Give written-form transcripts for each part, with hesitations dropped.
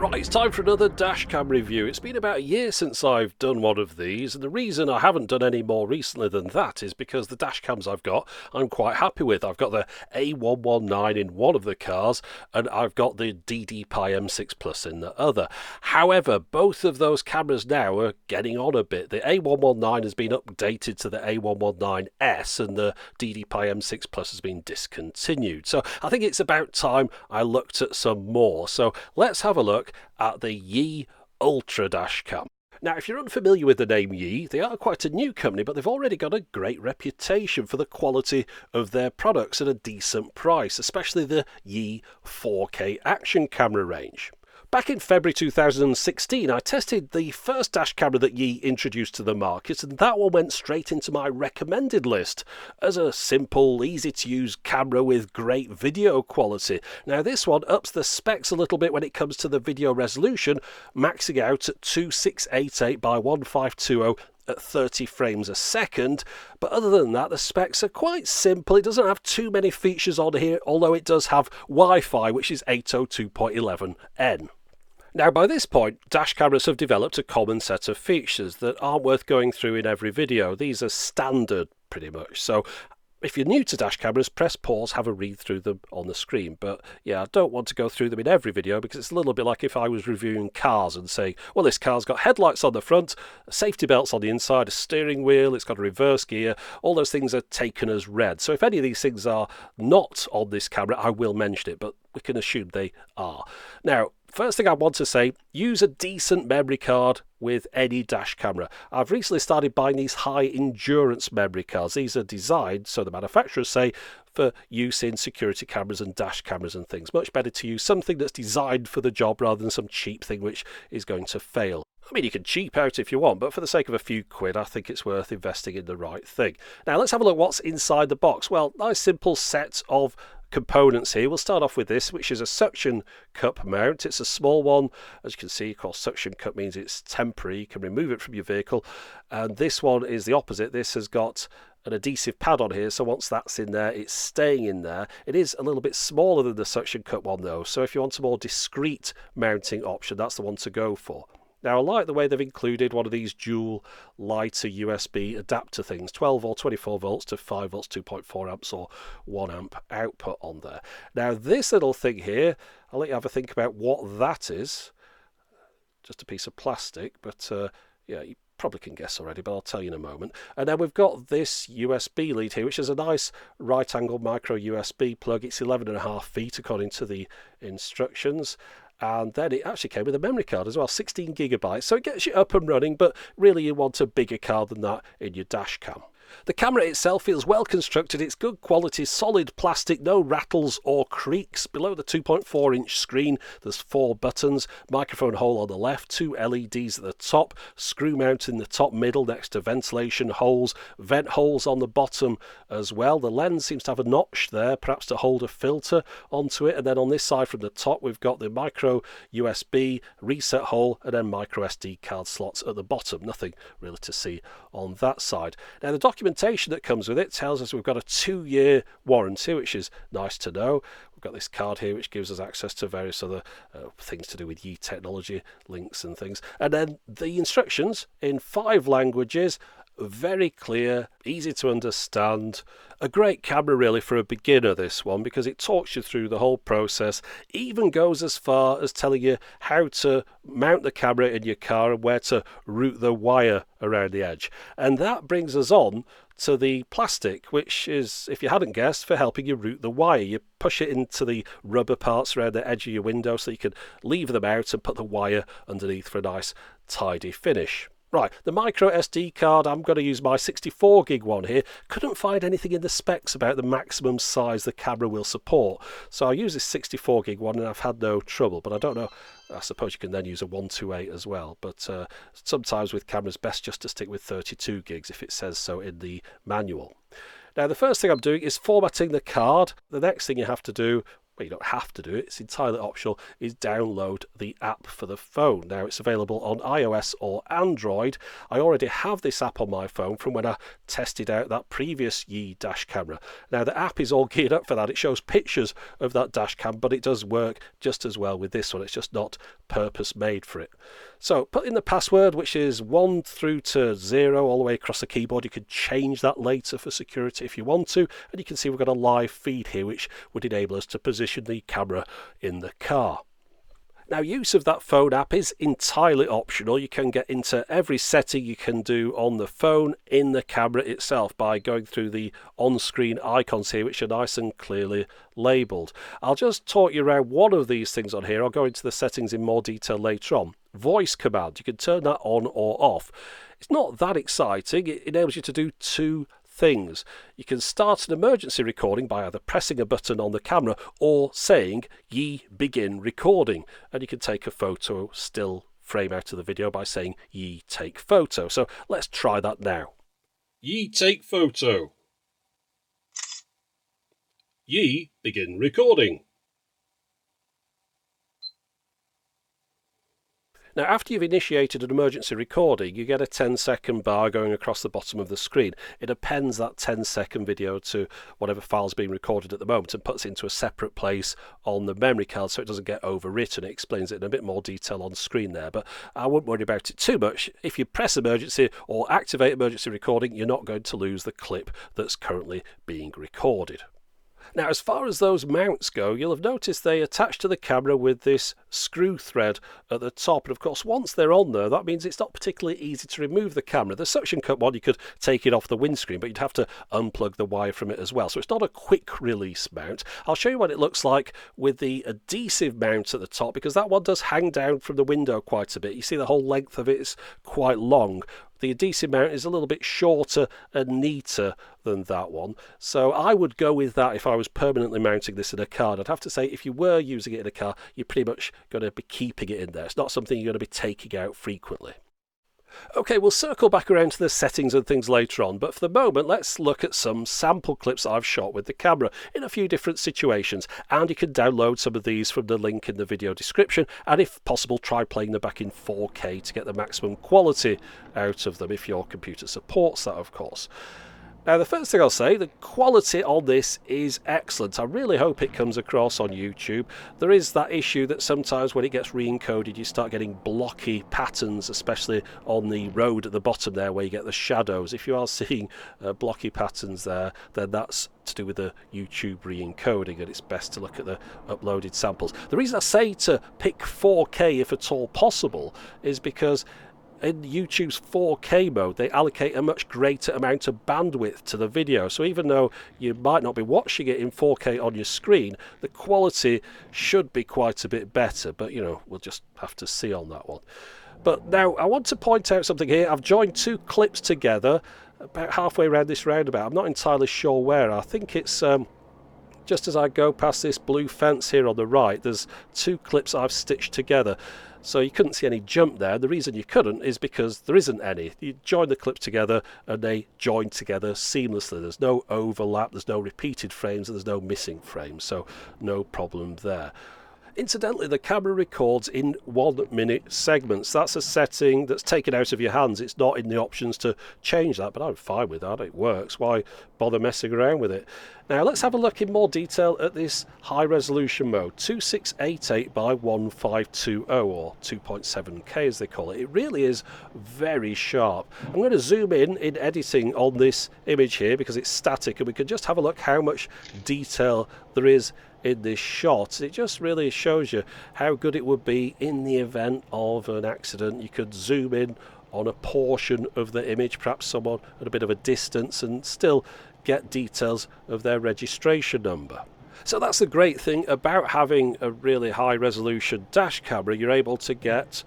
Right, it's time for another dashcam review. It's been about a year since I've done one of these, and the reason I haven't done any more recently than that is because the dashcams I've got, I'm quite happy with. I've got the A119 in one of the cars, and I've got the DD-Pi M6 Plus in the other. However, both of those cameras now are getting on a bit. The A119 has been updated to the A119S, and the DD-Pi M6 Plus has been discontinued. So I think it's about time I looked at some more. So let's have a look at the Yi Ultra dashcam. Now, if you're unfamiliar with the name Yi, they are quite a new company, but they've already got a great reputation for the quality of their products at a decent price, especially the Yi 4K action camera range. Back in February 2016, I tested the first dash camera that Yi introduced to the market, and that one went straight into my recommended list as a simple, easy-to-use camera with great video quality. Now, this one ups the specs a little bit when it comes to the video resolution, maxing out at 2688 by 1520 at 30 frames a second, but other than that the specs are quite simple. It doesn't have too many features on here, although it does have Wi-Fi, which is 802.11n. Now, by this point, dash cameras have developed a common set of features that aren't worth going through in every video. These are standard, pretty much. So if you're new to dash cameras, press pause, have a read through them on the screen. But yeah, I don't want to go through them in every video because it's a little bit like if I was reviewing cars and saying, well, this car's got headlights on the front, safety belts on the inside, a steering wheel, it's got a reverse gear. All those things are taken as read. So if any of these things are not on this camera, I will mention it, but we can assume they are. Now, first thing I want to say, use a decent memory card with any dash camera. I've recently started buying these high endurance memory cards. These are designed, so the manufacturers say, for use in security cameras and dash cameras and things. Much better to use something that's designed for the job rather than some cheap thing which is going to fail. I mean, you can cheap out if you want, but for the sake of a few quid, I think it's worth investing in the right thing. Now, let's have a look what's inside the box. Well, nice simple set of components here. We'll start off with this, which is a suction cup mount. It's a small one. As you can see, of course, suction cup means it's temporary. You can remove it from your vehicle. And this one is the opposite. This has got an adhesive pad on here, so once that's in there, it's staying in there. It is a little bit smaller than the suction cup one, though, so if you want a more discreet mounting option, that's the one to go for. Now, I like the way they've included one of these dual lighter USB adapter things, 12 or 24 volts to 5 volts, 2.4 amps or 1 amp output on there. Now, this little thing here, I'll let you have a think about what that is. Just a piece of plastic, but yeah, you probably can guess already, but I'll tell you in a moment. And then we've got this USB lead here, which is a nice right angle micro USB plug. It's 11.5 feet according to the instructions. And then it actually came with a memory card as well, 16 gigabytes. So it gets you up and running, but really you want a bigger card than that in your dash cam. The camera itself feels well constructed. It's good quality, solid plastic, no rattles or creaks. Below the 2.4-inch screen, there's 4 buttons, microphone hole on the left, 2 LEDs at the top, screw mount in the top middle next to ventilation holes, vent holes on the bottom as well. The lens seems to have a notch there, perhaps to hold a filter onto it. And then on this side from the top, we've got the micro USB reset hole and then micro SD card slots at the bottom. Nothing really to see on that side. Now, the documentation that comes with it tells us we've got a 2-year warranty, which is nice to know. We've got this card here which gives us access to various other things to do with Yi technology, links and things. And then the instructions in 5 languages, very clear, easy to understand. A great camera really for a beginner, this one, because it talks you through the whole process, even goes as far as telling you how to mount the camera in your car and where to route the wire around the edge. And that brings us on to the plastic, which is, if you hadn't guessed, for helping you route the wire. You push it into the rubber parts around the edge of your window so you can leave them out and put the wire underneath for a nice tidy finish. Right, the micro SD card, I'm going to use my 64 gig one here. Couldn't find anything in the specs about the maximum size the camera will support. So I use this 64 gig one and I've had no trouble, but I don't know. I suppose you can then use a 128 as well, but sometimes with cameras best just to stick with 32 gigs if it says so in the manual. Now, the first thing I'm doing is formatting the card. The next thing you have to do, well, you don't have to do it, it's entirely optional, is download the app for the phone. Now, it's available on iOS or Android. I already have this app on my phone from when I tested out that previous Yi dash camera. Now, the app is all geared up for that. It shows pictures of that dash cam, but it does work just as well with this one. It's just not purpose made for it. So put in the password, which is 1 through to 0 all the way across the keyboard. You can change that later for security if you want to, and you can see we've got a live feed here which would enable us to position the camera in the car. Now, use of that phone app is entirely optional. You can get into every setting you can do on the phone in the camera itself by going through the on-screen icons here, which are nice and clearly labelled. I'll just talk you around one of these things on here. I'll go into the settings in more detail later on. Voice command, you can turn that on or off. It's not that exciting. It enables you to do two things. You can start an emergency recording by either pressing a button on the camera or saying Yi begin recording, and you can take a photo still frame out of the video by saying Yi take photo. So let's try that now. Yi take photo. Yi begin recording. Now, after you've initiated an emergency recording, you get a 10-second bar going across the bottom of the screen. It appends that 10-second video to whatever file's being recorded at the moment and puts it into a separate place on the memory card so it doesn't get overwritten. It explains it in a bit more detail on screen there, but I wouldn't worry about it too much. If you press emergency or activate emergency recording, you're not going to lose the clip that's currently being recorded. Now, as far as those mounts go, you'll have noticed they attach to the camera with this screw thread at the top. And of course, once they're on there, that means it's not particularly easy to remove the camera. The suction cup one, you could take it off the windscreen, but you'd have to unplug the wire from it as well. So it's not a quick release mount. I'll show you what it looks like with the adhesive mount at the top, because that one does hang down from the window quite a bit. You see the whole length of it is quite long. The adhesive mount is a little bit shorter and neater than that one. So I would go with that if I was permanently mounting this in a car. I'd have to say if you were using it in a car, you're pretty much going to be keeping it in there. It's not something you're going to be taking out frequently. Okay, we'll circle back around to the settings and things later on, but for the moment let's look at some sample clips I've shot with the camera in a few different situations, and you can download some of these from the link in the video description, and if possible try playing them back in 4K to get the maximum quality out of them if your computer supports that, of course. Now, the first thing I'll say, the quality on this is excellent. I really hope it comes across on YouTube. There is that issue that sometimes when it gets re-encoded, you start getting blocky patterns, especially on the road at the bottom there where you get the shadows. If you are seeing blocky patterns there, then that's to do with the YouTube re-encoding, and it's best to look at the uploaded samples. The reason I say to pick 4K if at all possible is because in YouTube's 4K mode, they allocate a much greater amount of bandwidth to the video. So even though you might not be watching it in 4K on your screen, the quality should be quite a bit better. But, you know, we'll just have to see on that one. But now, I want to point out something here. I've joined two clips together about halfway around this roundabout. I'm not entirely sure where. I think it's just as I go past this blue fence here on the right, there's two clips I've stitched together. So you couldn't see any jump there. The reason you couldn't is because there isn't any. You join the clips together and they join together seamlessly. There's no overlap, there's no repeated frames, and there's no missing frames, so no problem there. Incidentally, the camera records in 1 minute segments. That's a setting that's taken out of your hands. It's not in the options to change that, but I'm fine with that. It works. Why bother messing around with it? Now let's have a look in more detail at this high resolution mode, 2688 by 1520 or 2.7K as they call it. It really is very sharp. I'm going to zoom in editing on this image here because it's static, and we can just have a look how much detail there is in this shot. It just really shows you how good it would be in the event of an accident. You could zoom in on a portion of the image, perhaps someone at a bit of a distance, and still get details of their registration number. So that's the great thing about having a really high resolution dash camera. You're able to get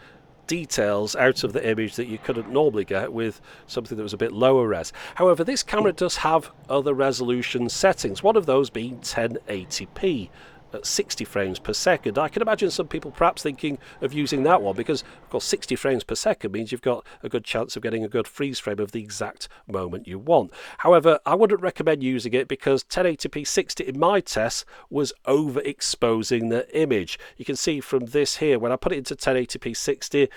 details out of the image that you couldn't normally get with something that was a bit lower res. However, this camera does have other resolution settings, one of those being 1080p. at 60 frames per second. I can imagine some people perhaps thinking of using that one because, of course, 60 frames per second means you've got a good chance of getting a good freeze frame of the exact moment you want. However, I wouldn't recommend using it because 1080p 60 in my tests was overexposing the image. You can see from this here, when I put it into 1080p 60,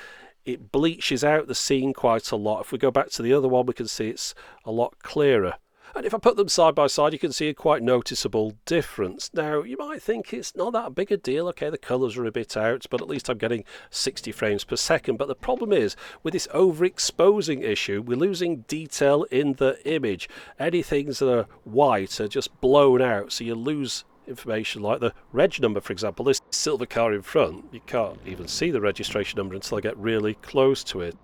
it bleaches out the scene quite a lot. If we go back to the other one, we can see it's a lot clearer. And if I put them side by side, you can see a quite noticeable difference. Now, you might think it's not that big a deal. Okay, the colours are a bit out, but at least I'm getting 60 frames per second. But the problem is, with this overexposing issue, we're losing detail in the image. Any things that are white are just blown out, so you lose information like the reg number, for example. This silver car in front, you can't even see the registration number until I get really close to it.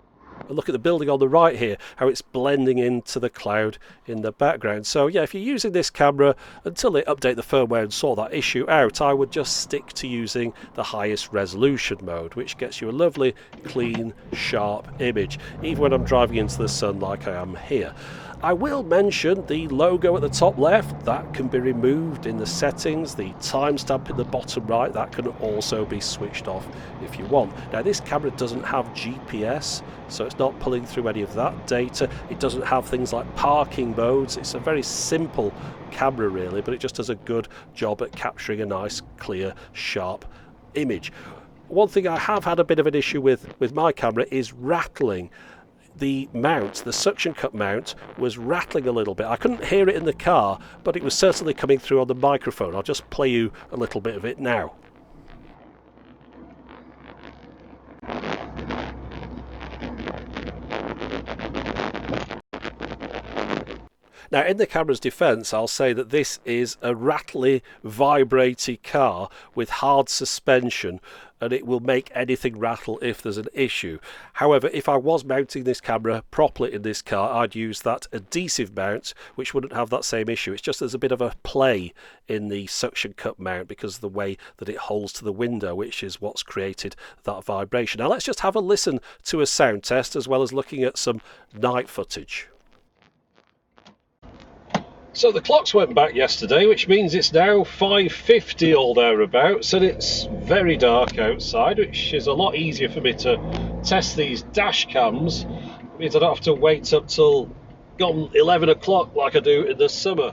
And look at the building on the right here, how it's blending into the cloud in the background. So yeah, if you're using this camera, until they update the firmware and sort that issue out, I would just stick to using the highest resolution mode, which gets you a lovely, clean, sharp image, even when I'm driving into the sun like I am here. I will mention the logo at the top left, that can be removed in the settings. The timestamp in the bottom right, that can also be switched off if you want. Now this camera doesn't have GPS, so it's not pulling through any of that data. It doesn't have things like parking modes. It's a very simple camera really, but it just does a good job at capturing a nice, clear, sharp image. One thing I have had a bit of an issue with my camera is rattling. The mount, the suction cup mount, was rattling a little bit. I couldn't hear it in the car, but it was certainly coming through on the microphone. I'll just play you a little bit of it now. Now, in the camera's defence, I'll say that this is a rattly, vibraty car with hard suspension, and it will make anything rattle if there's an issue. However, if I was mounting this camera properly in this car, I'd use that adhesive mount, which wouldn't have that same issue. It's just there's a bit of a play in the suction cup mount because of the way that it holds to the window, which is what's created that vibration. Now, let's just have a listen to a sound test as well as looking at some night footage. So the clocks went back yesterday, which means it's now 5:50 or thereabouts, and it's very dark outside, which is a lot easier for me to test these dash cams. It means I don't have to wait up till gone 11 o'clock like I do in the summer.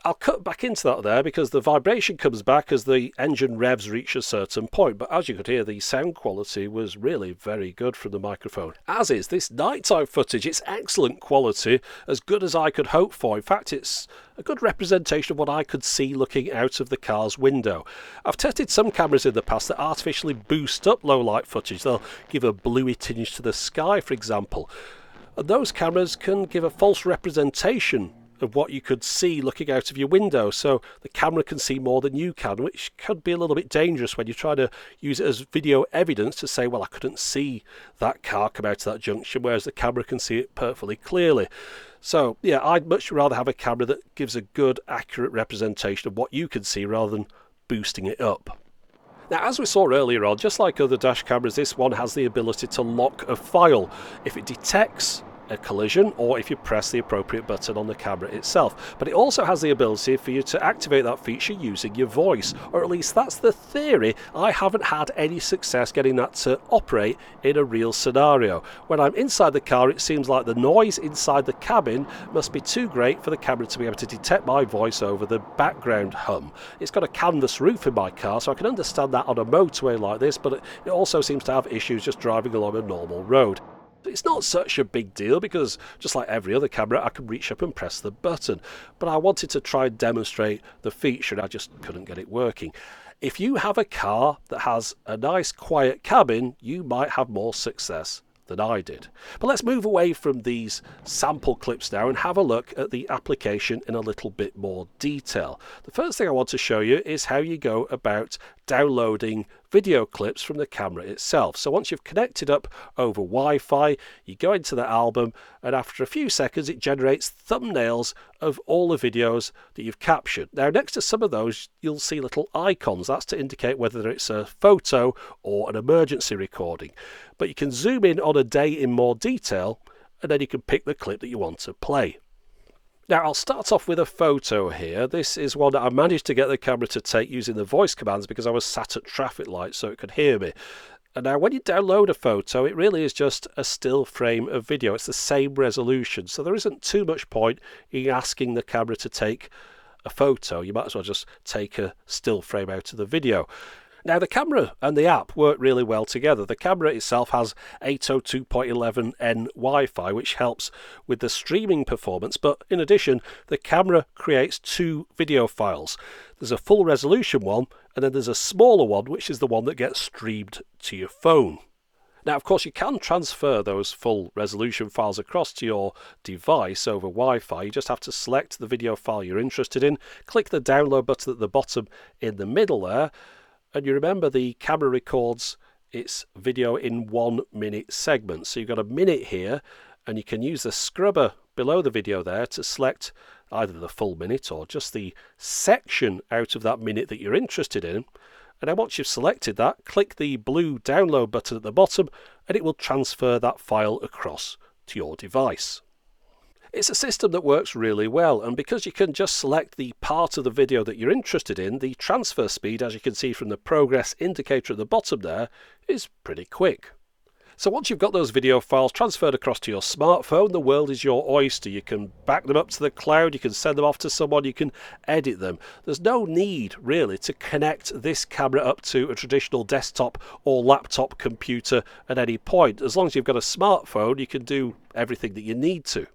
I'll cut back into that there because the vibration comes back as the engine revs reach a certain point, but as you could hear, the sound quality was really very good from the microphone. As is this nighttime footage. It's excellent quality, as good as I could hope for. In fact, it's a good representation of what I could see looking out of the car's window. I've tested some cameras in the past that artificially boost up low light footage. They'll give a bluey tinge to the sky, for example. And those cameras can give a false representation of what you could see looking out of your window, so the camera can see more than you can, which could be a little bit dangerous when you try to use it as video evidence to say, well, I couldn't see that car come out of that junction, whereas the camera can see it perfectly clearly. So yeah, I'd much rather have a camera that gives a good, accurate representation of what you can see rather than boosting it up. Now, as we saw earlier on, just like other dash cameras, this one has the ability to lock a file if it detects a collision or if you press the appropriate button on the camera itself. But it also has the ability for you to activate that feature using your voice, or at least that's the theory. I haven't had any success getting that to operate in a real scenario. When I'm inside the car, it seems like the noise inside the cabin must be too great for the camera to be able to detect my voice over the background hum. It's got a canvas roof in my car, so I can understand that on a motorway like this, but it also seems to have issues just driving along a normal road. It's not such a big deal because, just like every other camera, I can reach up and press the button. But I wanted to try and demonstrate the feature and I just couldn't get it working. If you have a car that has a nice quiet cabin, you might have more success than I did. But let's move away from these sample clips now and have a look at the application in a little bit more detail. The first thing I want to show you is how you go about downloading video clips from the camera itself. So once you've connected up over Wi-Fi, you go into the album, and after a few seconds it generates thumbnails of all the videos that you've captured. Now, next to some of those you'll see little icons. That's to indicate whether it's a photo or an emergency recording. But you can zoom in on a day in more detail, and then you can pick the clip that you want to play. Now, I'll start off with a photo here. This is one that I managed to get the camera to take using the voice commands because I was sat at traffic lights so it could hear me. And now when you download a photo, it really is just a still frame of video. It's the same resolution, so there isn't too much point in asking the camera to take a photo. You might as well just take a still frame out of the video. Now, the camera and the app work really well together. The camera itself has 802.11n Wi-Fi, which helps with the streaming performance, but in addition, the camera creates two video files. There's a full resolution one, and then there's a smaller one, which is the one that gets streamed to your phone. Now, of course, you can transfer those full resolution files across to your device over Wi-Fi. You just have to select the video file you're interested in, click the download button at the bottom in the middle there, and you remember the camera records its video in 1 minute segments. So you've got a minute here, and you can use the scrubber below the video there to select either the full minute or just the section out of that minute that you're interested in. And then once you've selected that, click the blue download button at the bottom and it will transfer that file across to your device. It's a system that works really well, and because you can just select the part of the video that you're interested in, the transfer speed, as you can see from the progress indicator at the bottom there, is pretty quick. So once you've got those video files transferred across to your smartphone, the world is your oyster. You can back them up to the cloud, you can send them off to someone, you can edit them. There's no need really to connect this camera up to a traditional desktop or laptop computer at any point. As long as you've got a smartphone, you can do everything that you need to.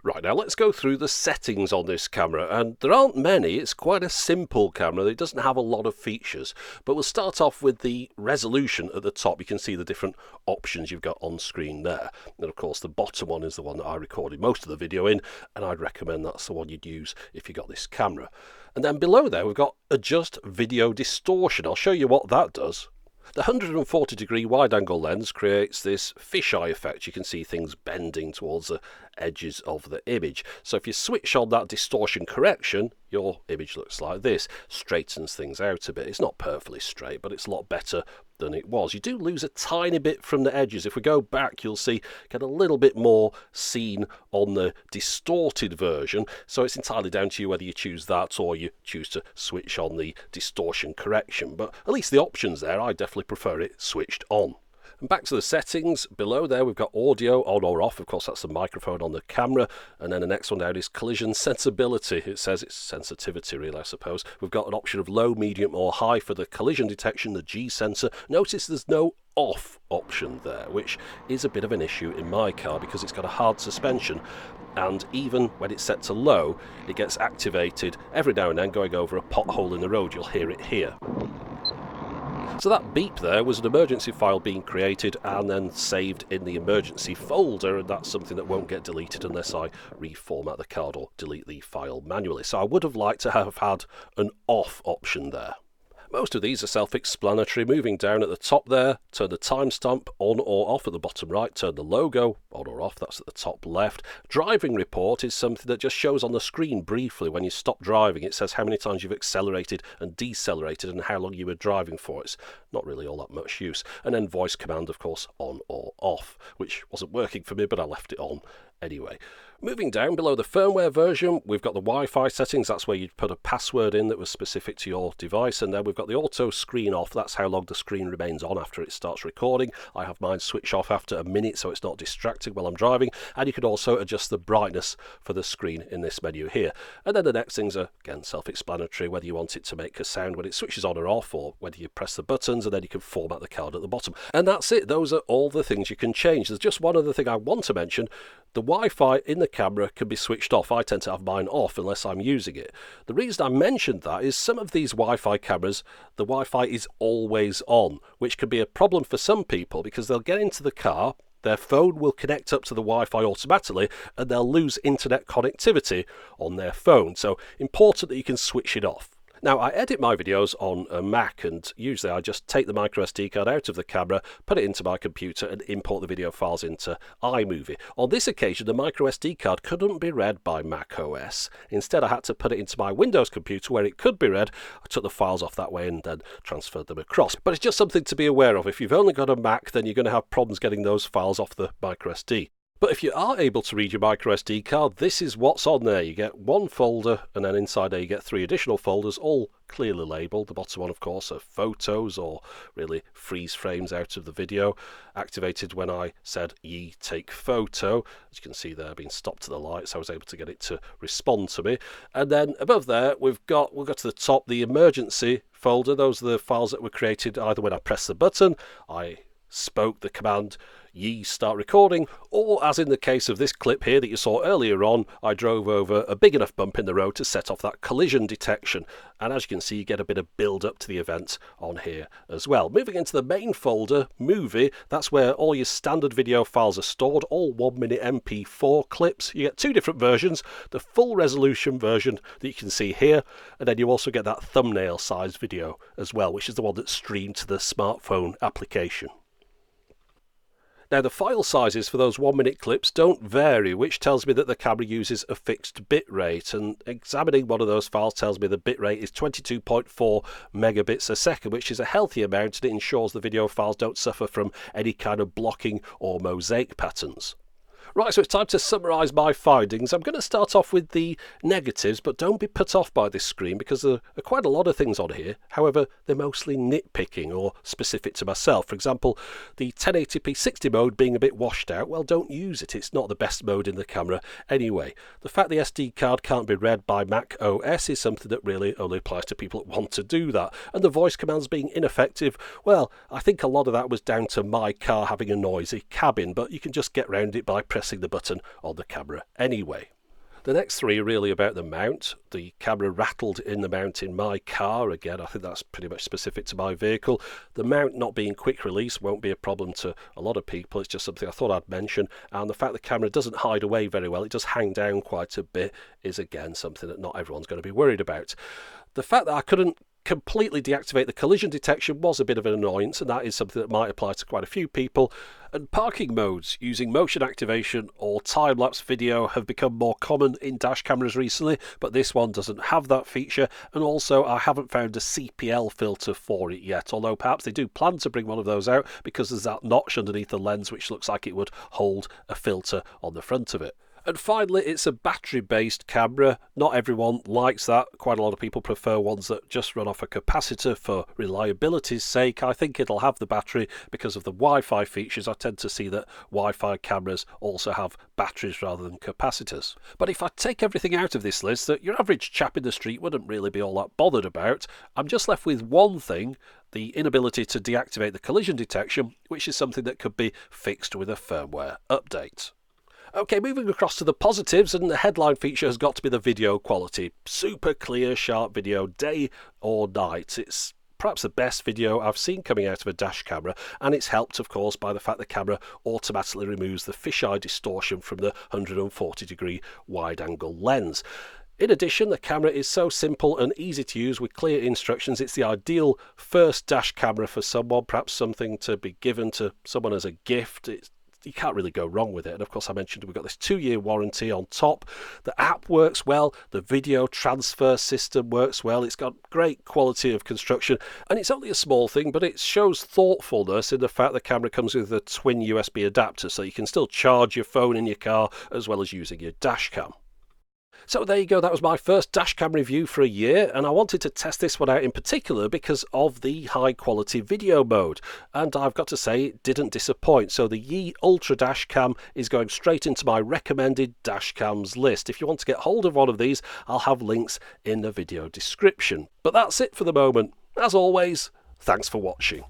Right, now let's go through the settings on this camera, and there aren't many. It's quite a simple camera. It doesn't have a lot of features, but we'll start off with the resolution at the top. You can see the different options you've got on screen there, and of course the bottom one is the one that I recorded most of the video in, and I'd recommend that's the one you'd use if you got this camera. And then below there we've got adjust video distortion. I'll show you what that does. The 140 degree wide angle lens creates this fisheye effect. You can see things bending towards the edges of the image. So if you switch on that distortion correction, your image looks like this. Straightens things out a bit. It's not perfectly straight, but it's a lot better than it was. You do lose a tiny bit from the edges. If we go back, you'll see get a little bit more seen on the distorted version. So it's entirely down to you whether you choose that or you choose to switch on the distortion correction. But at least the option's there. I definitely prefer it switched on. And back to the settings, below there we've got audio on or off. Of course that's the microphone on the camera, and then the next one down is collision sensibility. It says it's sensitivity really, I suppose. We've got an option of low, medium or high for the collision detection, the G sensor. Notice there's no off option there, which is a bit of an issue in my car because it's got a hard suspension, and even when it's set to low it gets activated every now and then going over a pothole in the road. You'll hear it here. So that beep there was an emergency file being created and then saved in the emergency folder, and that's something that won't get deleted unless I reformat the card or delete the file manually. So I would have liked to have had an off option there. Most of these are self-explanatory. Moving down at the top there, turn the timestamp on or off. At the bottom right, turn the logo on or off. That's at the top left. Driving report is something that just shows on the screen briefly when you stop driving. It says how many times you've accelerated and decelerated and how long you were driving for. It's not really all that much use. And then voice command, of course, on or off, which wasn't working for me, but I left it on anyway. Moving down below the firmware version, we've got the Wi-Fi settings. That's where you'd put a password in that was specific to your device, and then we've got the auto screen off. That's how long the screen remains on after it starts recording. I have mine switch off after a minute so it's not distracting while I'm driving, and you can also adjust the brightness for the screen in this menu here. And then the next things are, again, self-explanatory, whether you want it to make a sound when it switches on or off, or whether you press the buttons, and then you can format the card at the bottom. And that's it. Those are all the things you can change. There's just one other thing I want to mention. The Wi-Fi in the camera can be switched off. I tend to have mine off unless I'm using it. The reason I mentioned that is some of these Wi-Fi cameras, the Wi-Fi is always on, which can be a problem for some people because they'll get into the car, their phone will connect up to the Wi-Fi automatically, and they'll lose internet connectivity on their phone. So important that you can switch it off. Now, I edit my videos on a Mac, and usually I just take the microSD card out of the camera, put it into my computer and import the video files into iMovie. On this occasion, the microSD card couldn't be read by Mac OS. Instead, I had to put it into my Windows computer where it could be read. I took the files off that way and then transferred them across. But it's just something to be aware of. If you've only got a Mac, then you're going to have problems getting those files off the microSD. But if you are able to read your microSD card, this is what's on there. You get one folder, and then inside there you get 3 additional folders, all clearly labelled. The bottom one, of course, are photos, or really freeze frames out of the video, activated when I said Yi take photo. As you can see there, being stopped to the light, so I was able to get it to respond to me. And then above there, we'll go to the top, the emergency folder. Those are the files that were created either when I pressed the button, I spoke the command Yi start recording, or as in the case of this clip here that you saw earlier on, I drove over a big enough bump in the road to set off that collision detection. And as you can see, you get a bit of build up to the event on here as well. Moving into the main folder, movie, that's where all your standard video files are stored, all 1-minute MP4 clips. You get 2 different versions, the full resolution version that you can see here, and then you also get that thumbnail sized video as well, which is the one that's streamed to the smartphone application. Now, the file sizes for those 1-minute clips don't vary, which tells me that the camera uses a fixed bit rate, and examining one of those files tells me the bit rate is 22.4 megabits a second, which is a healthy amount, and it ensures the video files don't suffer from any kind of blocking or mosaic patterns. Right, so it's time to summarise my findings. I'm going to start off with the negatives, but don't be put off by this screen because there are quite a lot of things on here. However, they're mostly nitpicking or specific to myself. For example, the 1080p 60 mode being a bit washed out. Well, don't use it. It's not the best mode in the camera anyway. The fact the SD card can't be read by Mac OS is something that really only applies to people that want to do that. And the voice commands being ineffective, well, I think a lot of that was down to my car having a noisy cabin, but you can just get around it by pressing the button on the camera anyway. The next 3 are really about the mount. The camera rattled in the mount in my car. Again, I think that's pretty much specific to my vehicle. The mount not being quick release won't be a problem to a lot of people. It's just something I thought I'd mention. And the fact the camera doesn't hide away very well, it does hang down quite a bit, is again something that not everyone's going to be worried about. The fact that I couldn't completely deactivate the collision detection was a bit of an annoyance, and that is something that might apply to quite a few people. And parking modes using motion activation or time-lapse video have become more common in dash cameras recently, but this one doesn't have that feature, and also I haven't found a CPL filter for it yet, although perhaps they do plan to bring one of those out because there's that notch underneath the lens which looks like it would hold a filter on the front of it. And finally, it's a battery-based camera. Not everyone likes that. Quite a lot of people prefer ones that just run off a capacitor for reliability's sake. I think it'll have the battery because of the Wi-Fi features. I tend to see that Wi-Fi cameras also have batteries rather than capacitors. But if I take everything out of this list that your average chap in the street wouldn't really be all that bothered about, I'm just left with one thing: the inability to deactivate the collision detection, which is something that could be fixed with a firmware update. Okay, moving across to the positives, and the headline feature has got to be the video quality. Super clear, sharp video, day or night. It's perhaps the best video I've seen coming out of a dash camera, and it's helped, of course, by the fact the camera automatically removes the fisheye distortion from the 140-degree wide-angle lens. In addition, the camera is so simple and easy to use with clear instructions. It's the ideal first dash camera for someone, perhaps something to be given to someone as a gift. You can't really go wrong with it. And of course, I mentioned we've got this 2-year warranty on top. The app works well. The video transfer system works well. It's got great quality of construction. And it's only a small thing, but it shows thoughtfulness in the fact the camera comes with a twin USB adapter, so you can still charge your phone in your car as well as using your dash cam. So there you go, that was my first dashcam review for a year, and I wanted to test this one out in particular because of the high quality video mode, and I've got to say it didn't disappoint. So the Yi Ultra dashcam is going straight into my recommended dashcams list. If you want to get hold of one of these, I'll have links in the video description. But that's it for the moment. As always, thanks for watching.